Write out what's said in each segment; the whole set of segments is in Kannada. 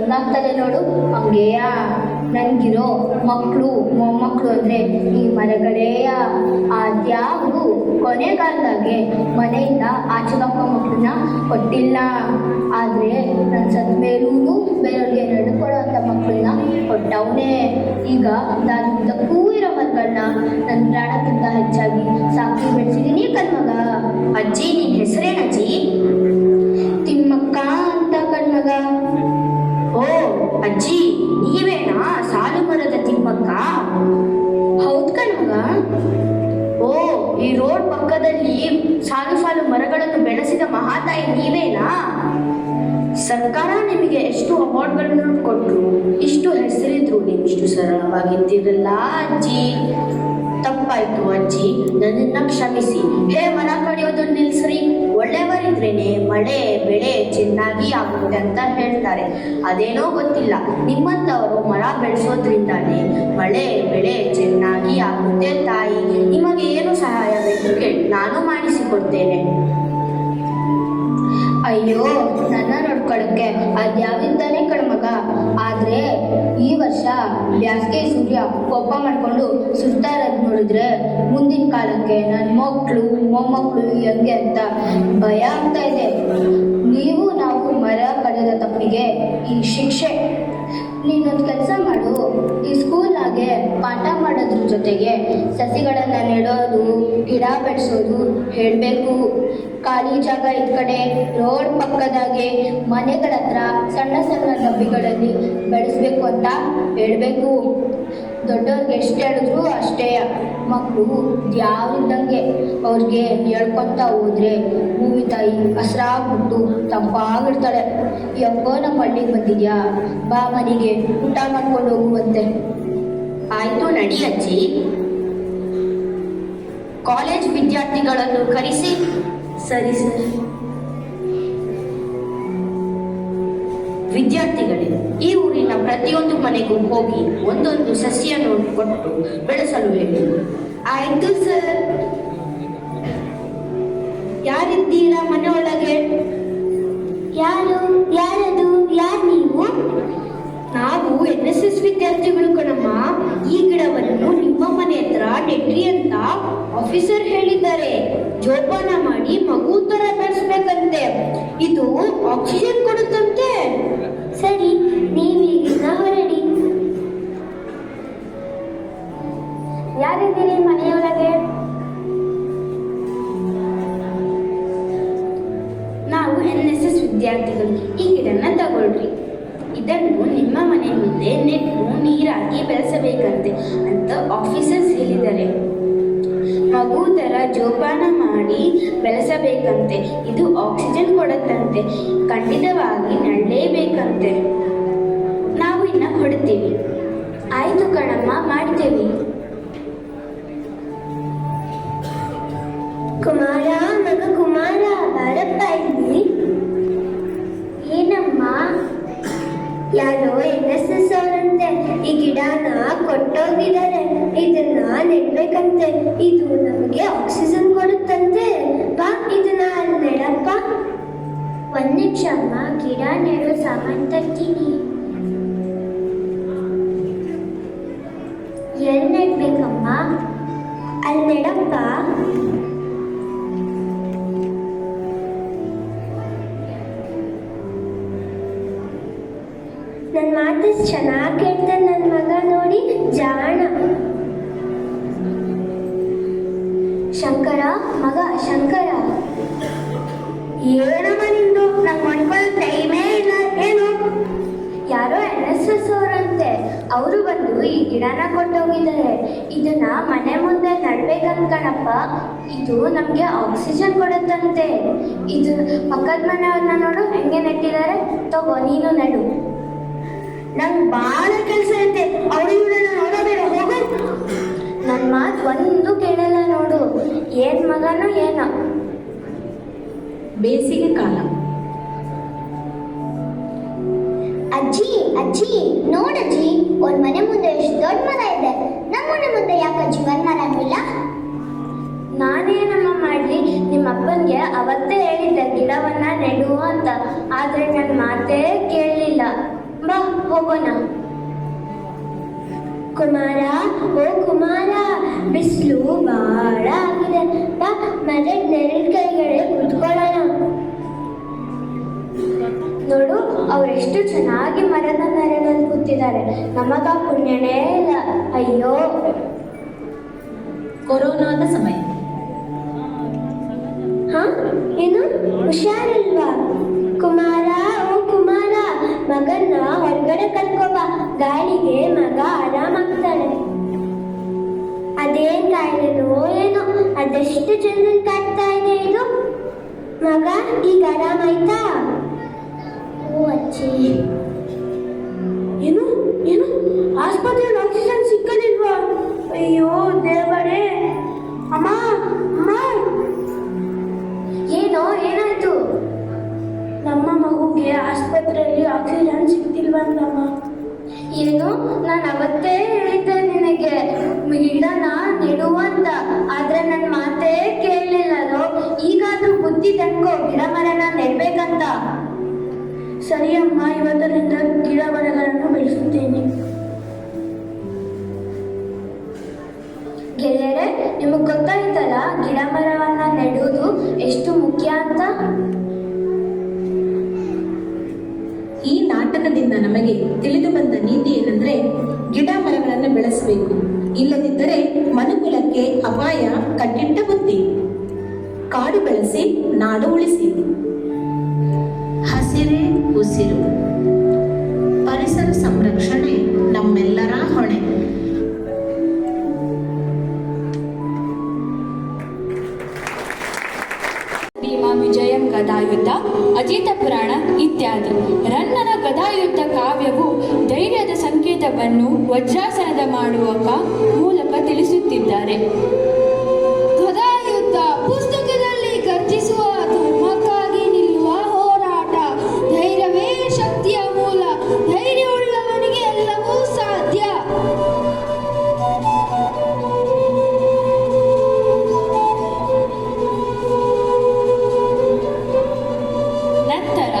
ಹೆಂಗಾಗ್ತದೆ ನೋಡು. ಹಂಗೆಯ ನನಗಿರೋ ಮಕ್ಕಳು ಮೊಮ್ಮಕ್ಕಳು ಅಂದರೆ ಈ ಮರಗಳೇಯ. ಅದ್ಯಾವುದು ಕೊನೆಗಾಲದಾಗೆ ಮನೆಯಿಂದ ಆಚೆಗಪ್ಪ ಮಕ್ಕಳನ್ನ ಕೊಟ್ಟಿಲ್ಲ. ಆದರೆ ನನ್ನ ಸತ್ತ ಮೇಲೂ ಬೇರೆಯವ್ರಿಗೆ ನಡ್ಕೊಡೋಂಥ ಮಕ್ಕಳನ್ನ ಕೊಟ್ಟವನೇ. ಈಗ ನಾನು ಉದ್ದಕ್ಕೂ ಇರೋ ಮರಗಳನ್ನ ನನ್ನ ಪ್ರಾಣಕ್ಕಿಂತ ಹೆಚ್ಚಾಗಿ ಸಾಕಿ ಬೆಳೆಸಿದ್ದೀನಿ ಕಣ್ಮಗ. ಅಜ್ಜಿ, ನಿನ್ನ ಹೆಸರೇನಜ್ಜಿ? ತಿಮ್ಮಕ್ಕ ಅಂತ ಕಣ್ಮಗ. ಓ ಅಜ್ಜಿ, ನೀವೇನಾ ಸಾಲು ಮರದ ತಿಮ್ಮಕ್ಕ? ಹೌದು ಕಣ್ಮಗ. ಓ, ಈ ರೋಡ್ ಪಕ್ಕದಲ್ಲಿ ಸಾಲು ಸಾಲು ಮರಗಳನ್ನು ಬೆಳೆಸಿದ ಮಹಾತಾಯಿ ನೀವೇನಾ? ಸರ್ಕಾರ ನಿಮಗೆ ಎಷ್ಟು ಅವಾರ್ಡ್ಗಳನ್ನು ಕೊಟ್ಟರು, ಇಷ್ಟು ಹೆಸರಿದ್ರು, ನೀವಿಷ್ಟು ಸರಳವಾಗಿದ್ದಿರಲ್ಲ ಅಜ್ಜಿ. ತಪ್ಪಾಯ್ತು ಅಜ್ಜಿ, ನನ್ನನ್ನ ಕ್ಷಮಿಸಿ. ಹೇ, ಮರ ಕಡಿಯೋದನ್ನು ನಿಲ್ಸ್ರಿ. ಒಳ್ಳೆಯವರಿದ್ರೇನೆ ಮಳೆ ಬೆಳೆ ಚೆನ್ನಾಗಿ ಆಗುತ್ತೆ ಅಂತ ಹೇಳ್ತಾರೆ. ಅದೇನೋ ಗೊತ್ತಿಲ್ಲ, ನಿಮ್ಮಂಥವರು ಮರ ಬೆಳೆಸೋದ್ರಿಂದಾನೇ ಮಳೆ ಬೆಳೆ ಚೆನ್ನಾಗಿ ಆಗುತ್ತೆ ತಾಯಿ. ನಿಮಗೆ ಏನು ಸಹಾಯ ಬೇಕು ಕೇಳಿ, ನಾನು ಮಾಡಿಸಿಕೊಡ್ತೇನೆ. ಅಯ್ಯೋ, ನನ್ನ ನೋಡ್ಕೊಳ್ಳೋಕ್ಕೆ ಅದ್ಯಾವಿದ್ದಾನೆ ಕಣ್ಮಗ. ಆದರೆ ಈ ವರ್ಷ ಬ್ಯಾಸ್ಗೆ ಸೂರ್ಯ ಕೋಪ ಮಾಡಿಕೊಂಡು ಸುಡ್ತಾ ಇರೋದು ನೋಡಿದ್ರೆ ಮುಂದಿನ ಕಾಲಕ್ಕೆ ನನ್ನ ಮಕ್ಕಳು ಮೊಮ್ಮಕ್ಕಳು ಹೆಂಗೆ ಅಂತ ಭಯ ಆಗ್ತಾ ಇದೆ. ನೀವು ನಾವು ಮರ ಕಡಿದ ತಪ್ಪಿಗೆ ಈ ಶಿಕ್ಷೆ. ನೀನೊಂದು ಕೆಲಸ ಮಾಡು, ಈ ಸ್ಕೂಲಾಗೆ ಪಾಠ ಮಾಡೋದ್ರ ಜೊತೆಗೆ ಸಸಿಗಳನ್ನು ನೆಡೋದು, ಗಿಡ ಬೆಳೆಸೋದು ಹೇಳಬೇಕು. ಖಾಲಿ ಜಾಗ ಇದ್ದ ಕಡೆ ರೋಡ್ ಪಕ್ಕದಾಗೆ ಮನೆಗಳ ಹತ್ರ ಸಣ್ಣ ಸಣ್ಣ ಡಬ್ಬಿಗಳಲ್ಲಿ ಬೆಳೆಸ್ಬೇಕು ಅಂತ ಹೇಳಬೇಕು. ದೊಡ್ಡವ್ರಿಗೆ ಎಷ್ಟು ಹೇಳಿದ್ರು ಅಷ್ಟೇ. ಮಕ್ಕಳು ಯಾವಿದ್ದಂಗೆ ಅವ್ರಿಗೆ ಹೇಳ್ಕೊತಾ ಹೋದ್ರೆ ಭೂಮಿ ತಾಯಿ ಹಸ್ರಾಗ್ಬಿಟ್ಟು ತಂಪಾಗಿರ್ತಾಳೆ. ಯಪ್ಪೋ, ನಮ್ಮ ಹಳ್ಳಿಗೆ ಬಂದಿದ್ಯಾ, ಬಾ ಮನೆಗೆ ಊಟ ಮಾಡ್ಕೊಂಡು ಹೋಗುವಂತೆ. ಆಯ್ತು, ನಡಿ ಅಜ್ಜಿ. ಕಾಲೇಜ್ ವಿದ್ಯಾರ್ಥಿಗಳನ್ನು ಕರೆಸಿ. ಸರಿ ಸರಿ. ವಿದ್ಯಾರ್ಥಿಗಳೇ, ಈ ಊರಿನ ಪ್ರತಿಯೊಂದು ಮನೆಗೂ ಹೋಗಿ ಒಂದೊಂದು ಸಸಿಯನ್ನು ಕೊಟ್ಟು ಬೆಳೆಸಲು ಹೇಳಿ. ಆಯ್ತು ಸರ್. ಯಾರಿದ್ದೀರಾ ಮನೆ ಒಳಗೆ? ಯಾರದು? ಯಾರು ನೀವು? ನಾವು NSS ವಿದ್ಯಾರ್ಥಿಗಳು ಕಣಮ್ಮ. ಈ ಗಿಡವನ್ನು ನಿಮ್ಮ ಮನೆ ಹತ್ರ ನೆಟ್ರಿ ಅಂತ ಆಫೀಸರ್ ಹೇಳಿದ್ದಾರೆ. ಜೋಪಾನ ಮಾಡಿ ಮಗು ತರ ಬೆಳೆಸ್ಬೇಕಂತೆ. ಇದು ಆಕ್ಸಿಜನ್ ಕೊಡುತ್ತಂತೆ. ಸರಿ, ನೀವೀಗಿನ ಹೊರಡಿ. ಯಾರಿದ್ದೀರಿ ಮನೆಯೊಳಗೆ? ನಾವು NSS ವಿದ್ಯಾರ್ಥಿಗಳು. ಈ ಗಿಡನ ತಗೊಳ್ರಿ. ಇದನ್ನು ನಿಮ್ಮ ಮನೆ ಮುಂದೆ ನೆಟ್ಟು ನೀರಾಕಿ ಬೆಳೆಸಬೇಕಂತೆ ಅಂತ ಆಫೀಸರ್ಸ್ ಹೇಳಿದ್ದಾರೆ. ಮಗು ಥರ ಜೋಪಾನ ಮಾಡಿ ಬೆಳೆಸಬೇಕಂತೆ. ಇದು ಆಕ್ಸಿಜನ್ ಕೊಡುತ್ತಂತೆ. ಖಂಡಿತವಾಗಿ ನಡಲೇಬೇಕಂತೆ. ನಾವು ಇನ್ನು ಹೊಡ್ತೀವಿ. ಆಯಿತು ಕಣಮ್ಮ, ಮಾಡ್ತೇವೆ. ಕುಮಾರ, ಮಗ ಕುಮಾರ, ಬಾರಪ್ಪ ಇಲ್ಲಿ. ಏನಮ್ಮ? ಯಾರೋ NSS ಅವರಂತೆ ಈ ಗಿಡನ ಕೊಟ್ಟೋಗಿದ್ದಾರೆ. ಇದನ್ನ ನೆಡ್ಬೇಕಂತೆ. ಇದು ನಮಗೆ ಆಕ್ಸಿಜನ್ ಕೊಡುತ್ತಂತೆ. ಬಾ, ಇದನ್ನ ಅಲ್ಲಿ ನೆಡಪ್ಪ. ಒಂದ್ ನಿಮಿಷ ಅಮ್ಮ, ಗಿಡ ನೆಡೋ ಸಾಮಾನು ತರ್ತೀನಿ. ಎಲ್ಲಿ ನೆಡ್ಬೇಕಮ್ಮ? ಅಲ್ಲಿ ನೆಡಪ್ಪ. ನನ್ನ ಮಾತು ಚೆನ್ನಾಗಿ ಕೇಳ್ತಾನೆ ನನ್ನ ಮಗ, ನೋಡಿ ಜಾಣ. ಶಂಕರ, ಮಗ ಶಂಕರ. ಏನಮ್ಮ ನಿಂದು? ನಂಗೆ ಮಾಡ್ಕೊಳ್ಳೋ ಟೈಮೇ ಇಲ್ಲ. ಏನು? ಯಾರೋ NSS ಅವರಂತೆ. ಅವರು ಬಂದು ಈ ಗಿಡನ ಕೊಟ್ಟೋಗಿದ್ದಾರೆ. ಇದನ್ನ ಮನೆ ಮುಂದೆ ನಡ್ಬೇಕಂದ್ಕಣಪ್ಪ. ಇದು ನಮಗೆ ಆಕ್ಸಿಜನ್ ಕೊಡುತ್ತಂತೆ. ಇದು ಪಕ್ಕದ ಮನೆಯವ್ರನ್ನ ನೋಡು ಹೆಂಗೆ ನೆಟ್ಟಿದ್ದಾರೆ. ತಗೋ, ನೀನು ನಡು. ನಂಗೆ ಭಾಳ ಕೆಲಸ ಐತೆ. ಅವಳು ಇವಳನ್ನ ನೋಡೋಬೇಡ, ಹೋಗು. ನನ್ನ ಮಾತು ಒಂದು ಕೇಳಲ್ಲ ನೋಡು. ಏನ್ ಮಗನೋ ಏನೋ. ಬೇಸಿಗೆ ಕಾಲ. ಅಜ್ಜಿ ಅಜ್ಜಿ ನೋಡಜ್ಜಿ, ಒಂದ್ ಮನೆ ಮುಂದೆ ಎಷ್ಟು ದೊಡ್ಡ ಮರ ಇದೆ. ನಮ್ಮ ಮನೆ ಮುಂದೆ ಯಾಕಜ್ಜಿ ಒಂದ್ ಮರನೂ ಇಲ್ಲ? ನಾನೇನಮ್ಮ ಮಾಡಲಿ? ನಿಮ್ಮ ಅಪ್ಪನಿಗೆ ಅವತ್ತೇ ಹೇಳಿದ್ದೆ ಗಿಡವನ್ನ ನೆಡು ಅಂತ. ಆದರೆ ನನ್ನ ಮಾತೇ ಕೇಳಲಿಲ್ಲ. ಬಾ ಹೋಗೋಣ. ಕುಮಾರ, ಓ ಕುಮಾರ, ಬಿಸಿಲು ಬಹಳ ಆಗಿದೆ. ಬಾ ಮರದ ನೆರಳು ಕೆಳಗಡೆ ಕುತ್ಕೊಳ್ಳೋಣ. ನೋಡು, ಅವರೆಷ್ಟು ಚೆನ್ನಾಗಿ ಮರದ ನೆರಳಲ್ಲಿ ಕೂತಿದ್ದಾರೆ. ನಮಗ ಪುಣ್ಯನೇ ಇಲ್ಲ. ಅಯ್ಯೋ. ಕೊರೋನಾದ ಸಮಯ. ಹ ಏನು ಹುಷಾರಿಲ್ವಾ? ಕುಮಾರ, ಓ ಕುಮಾರ, ಮಗನ್ನ ಹೊರಗಡೆ ಕರ್ಕೋಬ. ಗಾಳಿಗೆ ಮಗ ಆರಾಮಾಗ್ತಾನೆ. ಅದೇನ್ ಕಾಯಿಲೆನೋ ಏನೋ, ಅದೆಷ್ಟು ಜನರನ್ನ ಕಾಡ್ತಾ ಇದೆ ಇದು. ಮಗ ಈಗ ಆರಾಮಾಯ್ತಾ? ಓ ಅಜ್ಜಿ. ಏನು ಏನು ಆಸ್ಪತ್ರೆಯಲ್ಲಿ ಆಕ್ಸಿಜನ್ ಸಿಕ್ಕಲಿಲ್ವಾ? ಅಯ್ಯೋ ದೇವರೇ. ಅಮ್ಮ ಅಮ್ಮ, ಏನೋ ಏನಾಯ್ತು? ನಮ್ಮ ಮಗುಗೆ ಆಸ್ಪತ್ರೆಯಲ್ಲಿ ಆಕ್ಸಿಜನ್ ಸಿಗ್ತಿಲ್ವಂತಮ್ಮ. ಏನು? ನಾನು ಅವತ್ತೇ ಹೇಳಿದ್ದೆ ನಿನಗೆ ಗಿಡನ ನೆಡುವಂತ, ಆದ್ರೆ ನನ್ನ ಮಾತೇ ಕೇಳಲಿಲ್ಲೋ. ಈಗಾದ್ರೂ ಬುದ್ಧಿ ತನ್ಕೋ, ಗಿಡ ಮರನ ನೆಡ್ಬೇಕಂತ. ಸರಿ ಅಮ್ಮ, ಇವತ್ತರಿಂದ ಗಿಡ ಮರಗಳನ್ನು ಬೆಳೆಸುತ್ತೇನೆ. ಗೆಳೆಯರೆ, ನಿಮಗೆ ಗೊತ್ತಾಯ್ತಲ್ಲ ಗಿಡ ಮರವನ್ನ ನೆಡುವುದು ಎಷ್ಟು ಮುಖ್ಯ ಅಂತ? ಈ ನಾಟಕದಿಂದ ನಮಗೆ ತಿಳಿದು ಬಂದ ನೀತಿ ಏನಂದ್ರೆ, ಗಿಡ ಮರಗಳನ್ನು ಬೆಳೆಸಬೇಕು. ಇಲ್ಲದಿದ್ದರೆ ಮನುಕುಲಕ್ಕೆ ಅಪಾಯ ಕಟ್ಟಿಟ್ಟ ಬುದ್ಧಿ. ಕಾಡು ಬೆಳೆಸಿ ನಾಡು ಉಳಿಸಿ. ಹಸಿರೇ ಉಸಿರು. ಪರಿಸರ ಸಂರಕ್ಷಣೆ ನಮ್ಮೆಲ್ಲರ ಹೊಣೆ. ಭೀಮಾ ವಿಜಯಂ ಗದಾಯುದ್ಧ, ಅಜಿತ ಪುರಾಣ ಇತ್ಯಾದಿ. ರನ್ನನ ಗದಾಯುದ್ಧ ಕಾವ್ಯವು ಧೈರ್ಯದ ಸಂಕೇತವನ್ನು ವಜ್ರಾಸನದ ಮಾಡುವ ಮೂಲಕ ತಿಳಿಸುತ್ತಿದ್ದಾರೆ. ಗದಾಯುದ್ಧ ಪುಸ್ತಕದಲ್ಲಿ ಗರ್ಜಿಸುವ ಧರ್ಮಕ್ಕಾಗಿ ನಿಲ್ಲುವ ಹೋರಾಟ. ಧೈರ್ಯವೇ ಶಕ್ತಿಯ ಮೂಲ. ಧೈರ್ಯವುಳ್ಳವನಿಗೆ ಎಲ್ಲವೂ ಸಾಧ್ಯ. ನಂತರ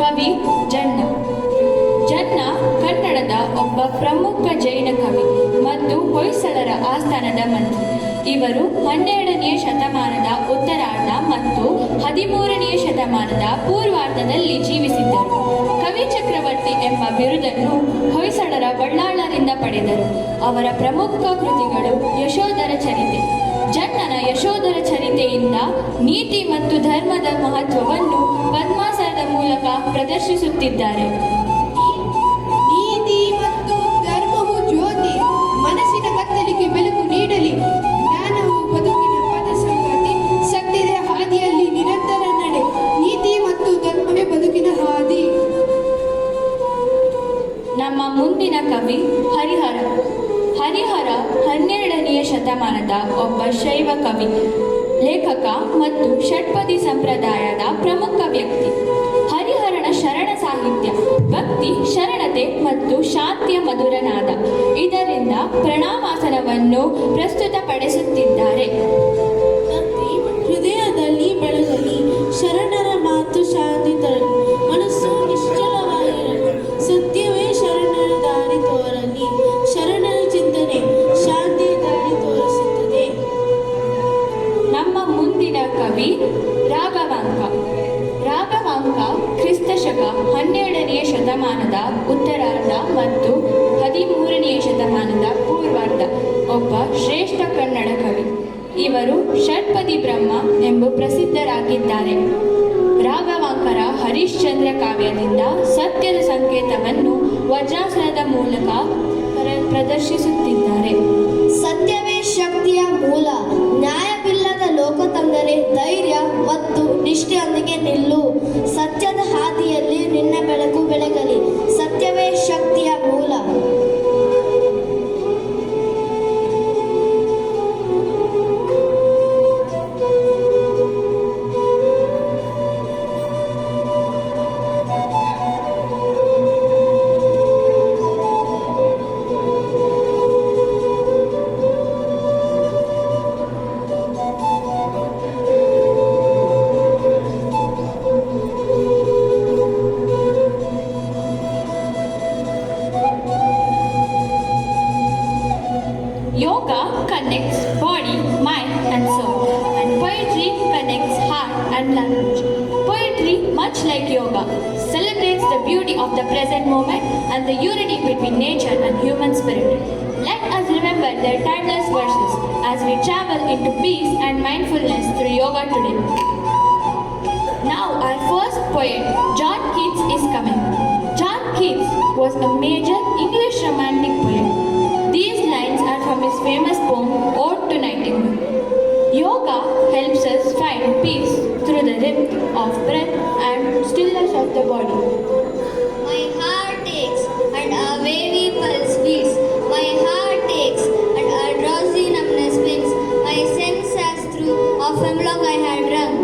ಕವಿ ಜನ್ನ. ಜನ್ನ ಕನ್ನಡದ ಒಬ್ಬ ಪ್ರಮುಖ ಜೈನ ಕವಿ ಮತ್ತು ಹೊಯ್ಸಳರ ಆಸ್ಥಾನದ ಮಂತ್ರಿ. ಇವರು 12ನೇ ಶತಮಾನದ ಉತ್ತರಾರ್ಧ ಮತ್ತು 13ನೇ ಶತಮಾನದ ಪೂರ್ವಾರ್ಧದಲ್ಲಿ ಜೀವಿಸಿದ್ದರು. ಕವಿ ಚಕ್ರವರ್ತಿ ಎಂಬ ಬಿರುದನ್ನು ಹೊಯ್ಸಳರ ಬಳ್ಳಾಳರಿಂದ ಪಡೆದರು. ಅವರ ಪ್ರಮುಖ ಕೃತಿಗಳು ಯಶೋಧರ ಚರಿತೆ. ಜನ್ನನ ಯಶೋಧರ ಚರಿತೆಯಿಂದ ನೀತಿ ಮತ್ತು ಧರ್ಮದ ಮಹತ್ವವನ್ನು ಪದ್ಮಾಸನದ ಮೂಲಕ ಪ್ರದರ್ಶಿಸುತ್ತಿದ್ದಾರೆ. ನೀತಿ ಮತ್ತು ಧರ್ಮವು ಜ್ಯೋತಿ, ಮನಸ್ಸಿನ ಕತ್ತಲಿಗೆ ಬೆಳಕು ನೀಡಲಿ. ಜ್ಞಾನವು ಬದುಕಿನ ಪದ ಸಂಗತಿ, ಸತ್ಯದ ಹಾದಿಯಲ್ಲಿ ನಿರಂತರ ನಡೆ. ನೀತಿ ಮತ್ತು ಧರ್ಮವೇ ಬದುಕಿನ ಹಾದಿ. ನಮ್ಮ ಮುಂದಿನ ಕವಿ ಹರಿಹರ. ಹರಿಹರ 12ನೇ ಶತಮಾನದ ಒಬ್ಬ ಶೈವ ಕವಿ, ಲೇಖಕ ಮತ್ತು ಷಟ್ಪದಿ ಸಂಪ್ರದಾಯದ ಪ್ರಮುಖ ವ್ಯಕ್ತಿ. ಹರಿಹರನ ಶರಣ ಸಾಹಿತ್ಯ ಭಕ್ತಿ, ಶರಣತೆ ಮತ್ತು ಶಾಂತಿಯ ಮಧುರನಾದ. ಇದರಿಂದ ಪ್ರಣಾಮಾಸನವನ್ನು ಪ್ರಸ್ತುತಪಡಿಸುತ್ತಿದ್ದಾರೆ. ಹೃದಯದಲ್ಲಿ ಬೆಳಗಲಿ, ಶರಣರ ಮಾತು ಶಾಂತಿ ತರಲಿ. ಮನಸ್ಸು ನಿಶ್ಚಲವಾಗಿರಲಿ, ಸತ್ಯವೇ ಶರಣರ ದಾರಿ ತೋರಲಿ. ಶರಣರ ಚಿಂತನೆ ಶಾಂತಿ ದಾರಿ ತೋರಿಸುತ್ತದೆ. ನಮ್ಮ ಮುಂದಿನ ಕವಿ ರಾಘವಾಂಕ. ರಾಘವಾಂಕ ಕ್ರಿಸ್ತಶಕ 12ನೇ ಶತಮಾನದ ಉತ್ತರಾರ್ಧ ಮತ್ತು 13ನೇ ಶತಮಾನದ ಪೂರ್ವಾರ್ಧ ಒಬ್ಬ ಶ್ರೇಷ್ಠ ಕನ್ನಡ ಕವಿ. ಇವರು ಷಟ್ಪದಿ ಬ್ರಹ್ಮ ಎಂಬ ಪ್ರಸಿದ್ಧರಾಗಿದ್ದಾರೆ. ರಾಘವಾಂಕರ ಹರಿಶ್ಚಂದ್ರ ಕಾವ್ಯದಿಂದ ಸತ್ಯದ ಸಂಕೇತವನ್ನು ವಜ್ರಾಸನದ ಮೂಲಕ ಪ್ರದರ್ಶಿಸುತ್ತಿದ್ದಾರೆ. ಸತ್ಯವೇ ಶಕ್ತಿಯ ಮೂಲ. ನ್ಯಾಯವಿಲ್ಲದ ಲೋಕ ತಂದರೆ ಧೈರ್ಯ ಮತ್ತು ನಿಷ್ಠೆಯೊಂದಿಗೆ ನಿಲ್ಲು. ಸತ್ಯದ ಹಾದಿಯಲ್ಲಿ ನಿನ್ನ ಬೆಳಕು ಬೆಳಗಲಿ. ಸತ್ಯವೇ ಶಕ್ತಿಯ ಮೂಲ. yoga celebrates the beauty of the present moment and the unity between nature and human spirit. Let us remember their timeless verses as we travel into peace and mindfulness through yoga today. Now our first poet, John Keats, is coming. John Keats was a major English romantic poet. These lines are from his famous poem, Ode to Nightingale. Yoga helps us find peace through the rhythm of breath and stillness of the body. My heart aches and a wavy pulse beats. My heart aches and a drowsy numbness wins. My sense as through of hemlock I had drunk.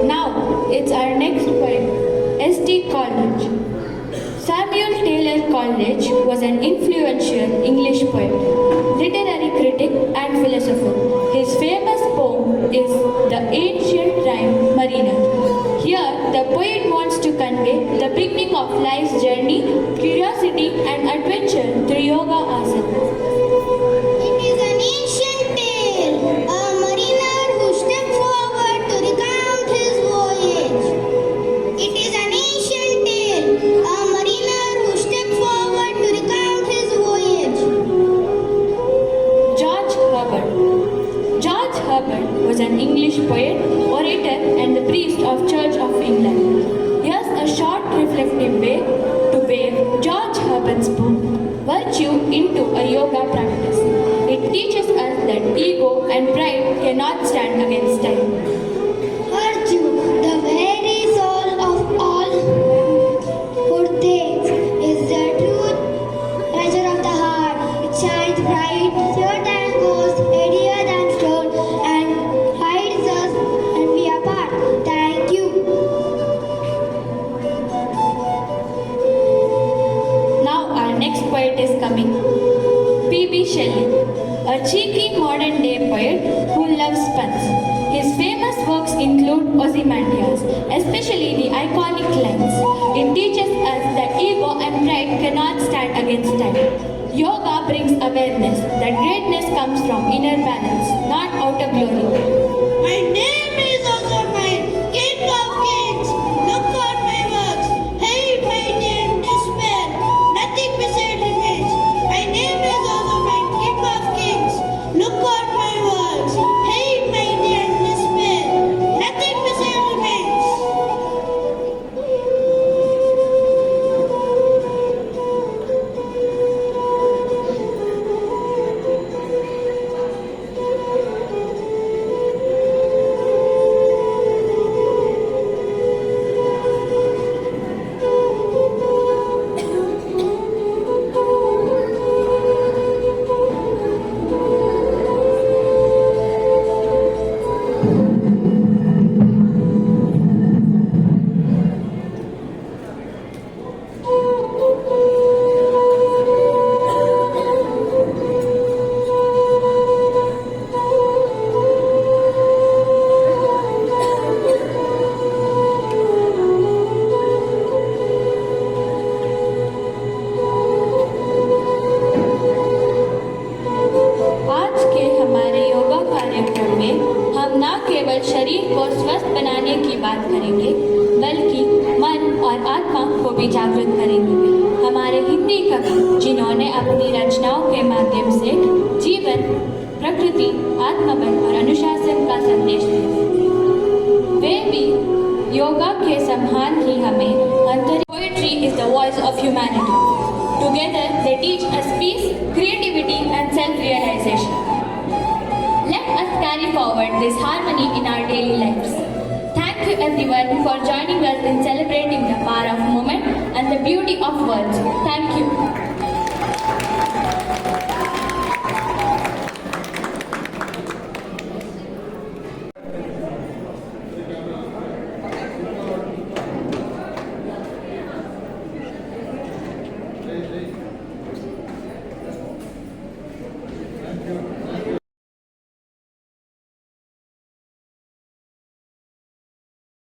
Now it's our next poem, S.T. Coleridge. Samuel Taylor Coleridge was an influential English poet, literary critic and philosopher. His famous poem is the ancient rhyme Mariner. Here the poet wants to convey the beginning of life's journey, curiosity and adventure through yoga asana. It is an ancient tale, a mariner who stepped forward to recount his voyage. It is an ancient tale, a mariner who stepped forward to recount his voyage. George Herbert. George Herbert was an English poet, orator and the priest of Church of England. Here's a short reflective way to wave George Herbert's book, Virtue, into a yoga practice. It teaches us that ego and pride cannot stand against time. Virtue, the very soul of all good things, is the truth treasure of the heart. It shines bright, clear than ghost, headier than stone, and hides us and we apart. Thank you. Now our next poet is coming. P.B. Shelley, a cheeky modern-day poet who loves puns. His famous works include Ozymandias, especially the iconic lines. It teaches us that ego and pride cannot stand against time. Yoga brings awareness that greatness comes from inner balance, not outer glory. My name is also mine, King of Kings. Look on my works, hate my name, despair. Nothing beside remains. My name is also mine, King of Kings. Look on my works, hate my name, despair. Nothing beside remains. आज के हमारे योगा कार्यक्रम में हम न केवल शरीर को स्वस्थ बनाने की बात करेंगे, बल्कि मन और आत्मा को भी जागृत करेंगे। हमारे हिंदी कवि, जिन्होंने अपनी रचनाओं के माध्यम से जीवन, प्रकृति, आत्मबल और अनुशासन का संदेश दिया, वे भी योगा के समान ही हमें अंतरिक्ष। Poetry is the voice of humanity. Together, they teach us peace, creativity, and self-realization. Let us carry forward this harmony in our daily lives. Thank you everyone for joining us in celebrating the power of movement and the beauty of words. Thank you.